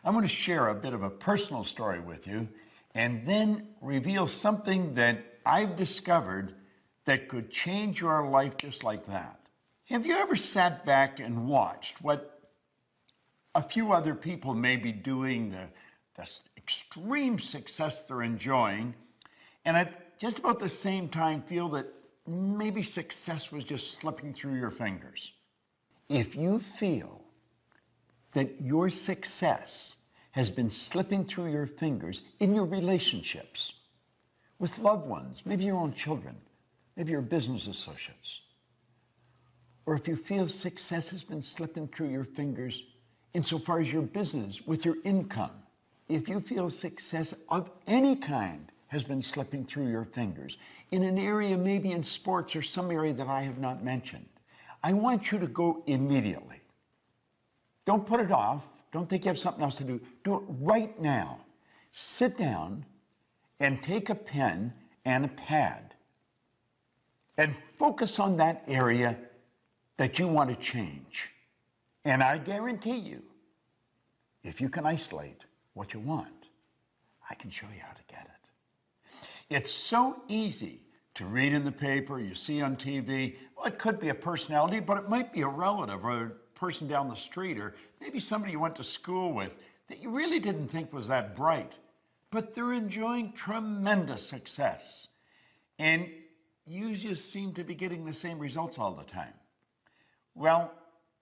I want to share a bit of a personal story with you and then reveal something that I've discovered that could change your life just like that. Have you ever sat back and watched what a few other people may be doing, the extreme success they're enjoying, and at just about the same time feel that maybe success was just slipping through your fingers? If you feel that your success has been slipping through your fingers in your relationships with loved ones, maybe your own children, maybe your business associates, or if you feel success has been slipping through your fingers insofar as your business, with your income, if you feel success of any kind has been slipping through your fingers, in an area, maybe in sports or some area that I have not mentioned, I want you to go immediately. Don't put it off. Don't think you have something else to do. Do it right now. Sit down and take a pen and a pad and focus on that area that you want to change. And I guarantee you, if you can isolate what you want, I can show you how to get it. It's so easy to read in the paper, you see on TV. Well, it could be a personality, but it might be a relative or a person down the street, or maybe somebody you went to school with that you really didn't think was that bright, but they're enjoying tremendous success. And you just seem to be getting the same results all the time. Well,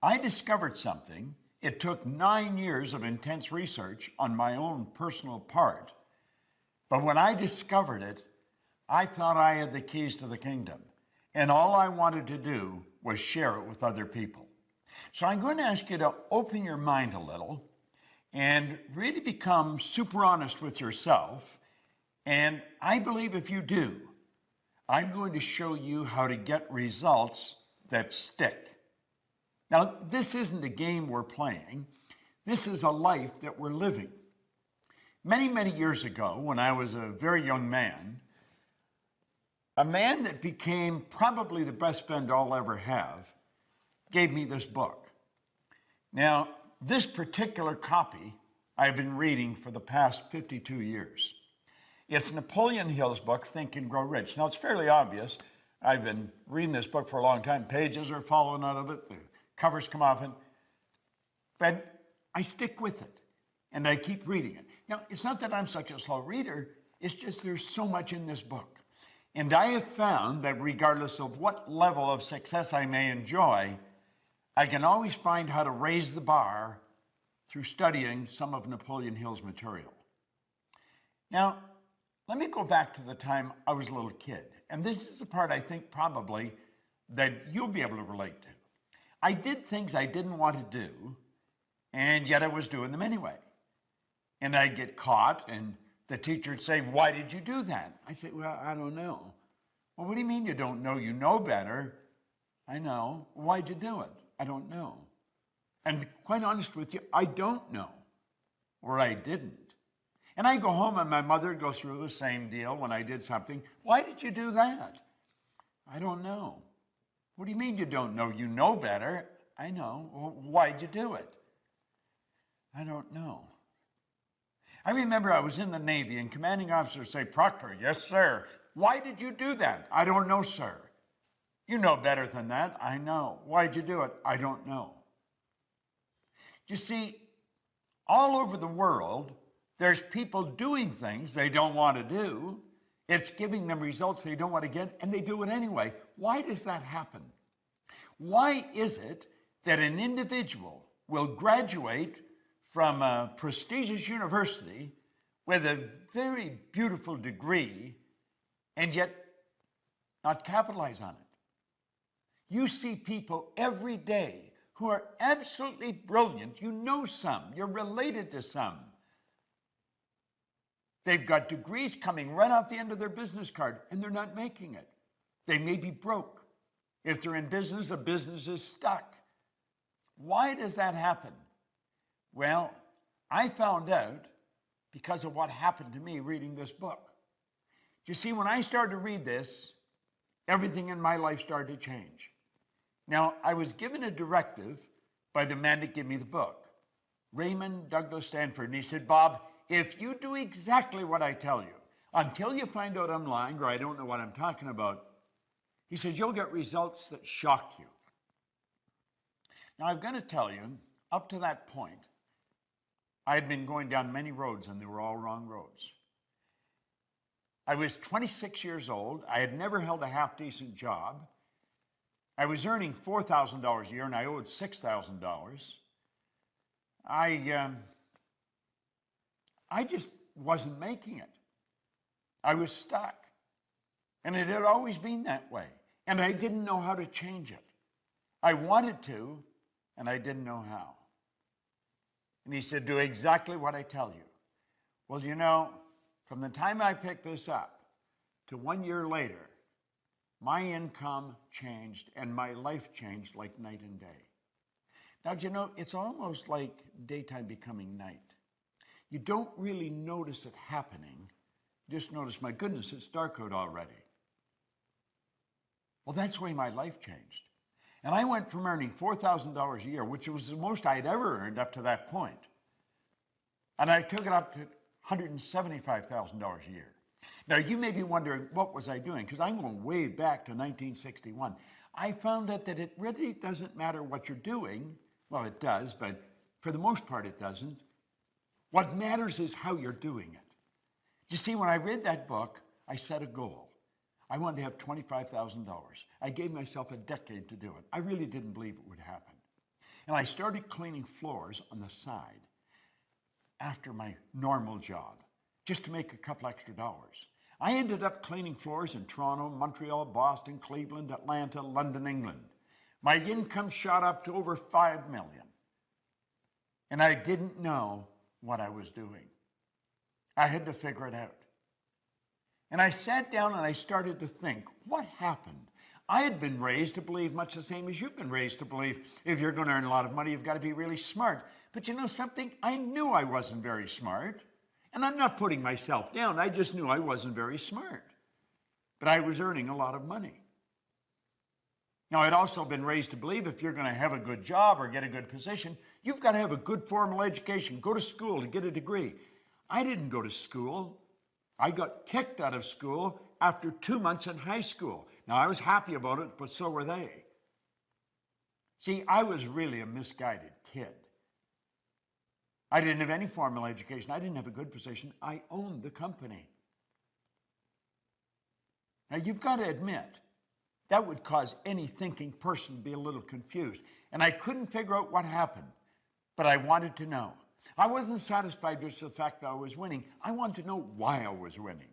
I discovered something. It took 9 years of intense research on my own personal part. But when I discovered it, I thought I had the keys to the kingdom. And all I wanted to do was share it with other people. So I'm going to ask you to open your mind a little and really become super honest with yourself. And I believe if you do, I'm going to show you how to get results that stick. Now, this isn't a game we're playing. This is a life that we're living. Many, many years ago, when I was a very young man, a man that became probably the best friend I'll ever have gave me this book. Now, this particular copy I've been reading for the past 52 years. It's Napoleon Hill's book, Think and Grow Rich. Now, it's fairly obvious. I've been reading this book for a long time. Pages are falling out of it. The covers come off it. But I stick with it, and I keep reading it. Now, it's not that I'm such a slow reader. It's just there's so much in this book. And I have found that regardless of what level of success I may enjoy, I can always find how to raise the bar through studying some of Napoleon Hill's material. Now, let me go back to the time I was a little kid. And this is the part I think probably that you'll be able to relate to. I did things I didn't want to do, and yet I was doing them anyway. And I'd get caught, and the teacher would say, "Why did you do that?" I said, "Well, I don't know." "Well, what do you mean you don't know? You know better." "I know." "Why'd you do it?" "I don't know." And to be quite honest with you, I don't know, or I didn't. And I go home and my mother would go through the same deal when I did something. "Why did you do that?" "I don't know." "What do you mean you don't know? You know better." "I know." "Well, why'd you do it?" "I don't know." I remember I was in the Navy and commanding officers say, "Proctor." "Yes, sir." "Why did you do that?" "I don't know, sir." "You know better than that." "I know." "Why'd you do it?" "I don't know." You see, all over the world, there's people doing things they don't want to do. It's giving them results they don't want to get, and they do it anyway. Why does that happen? Why is it that an individual will graduate from a prestigious university with a very beautiful degree and yet not capitalize on it? You see people every day who are absolutely brilliant. You know some, you're related to some. They've got degrees coming right off the end of their business card, and they're not making it. They may be broke. If they're in business, the business is stuck. Why does that happen? Well, I found out because of what happened to me reading this book. You see, when I started to read this, everything in my life started to change. Now, I was given a directive by the man that gave me the book. Raymond Douglas Stanford, and he said, Bob, if you do exactly what I tell you, until you find out I'm lying or I don't know what I'm talking about, he said, you'll get results that shock you. Now, I've got to tell you, up to that point, I had been going down many roads and they were all wrong roads. I was 26 years old. I had never held a half-decent job. I was earning $4,000 a year and I owed $6,000. I just wasn't making it. I was stuck. And it had always been that way. And I didn't know how to change it. I wanted to, and I didn't know how. And he said, do exactly what I tell you. Well, you know, from the time I picked this up to 1 year later, my income changed and my life changed like night and day. Now, do you know, it's almost like daytime becoming night. You don't really notice it happening. You just notice, my goodness, it's dark out already. Well, that's the way my life changed. And I went from earning $4,000 a year, which was the most I'd ever earned up to that point, and I took it up to $175,000 a year. Now, you may be wondering, what was I doing? Because I'm going way back to 1961. I found out that it really doesn't matter what you're doing. Well, it does, but for the most part, it doesn't. What matters is how you're doing it. You see, when I read that book, I set a goal. I wanted to have $25,000. I gave myself a decade to do it. I really didn't believe it would happen. And I started cleaning floors on the side after my normal job, just to make a couple extra dollars. I ended up cleaning floors in Toronto, Montreal, Boston, Cleveland, Atlanta, London, England. My income shot up to over $5 million. And I didn't know what I was doing. I had to figure it out. And I sat down and I started to think, what happened? I had been raised to believe much the same as you've been raised to believe. If you're going to earn a lot of money, you've got to be really smart. But you know something? I knew I wasn't very smart. And I'm not putting myself down. I just knew I wasn't very smart. But I was earning a lot of money. Now, I'd also been raised to believe if you're going to have a good job or get a good position, you've got to have a good formal education, go to school to get a degree. I didn't go to school. I got kicked out of school after 2 months in high school. Now, I was happy about it, but so were they. See, I was really a misguided kid. I didn't have any formal education. I didn't have a good position. I owned the company. Now, you've got to admit, that would cause any thinking person to be a little confused. And I couldn't figure out what happened, but I wanted to know. I wasn't satisfied just with the fact that I was winning. I wanted to know why I was winning.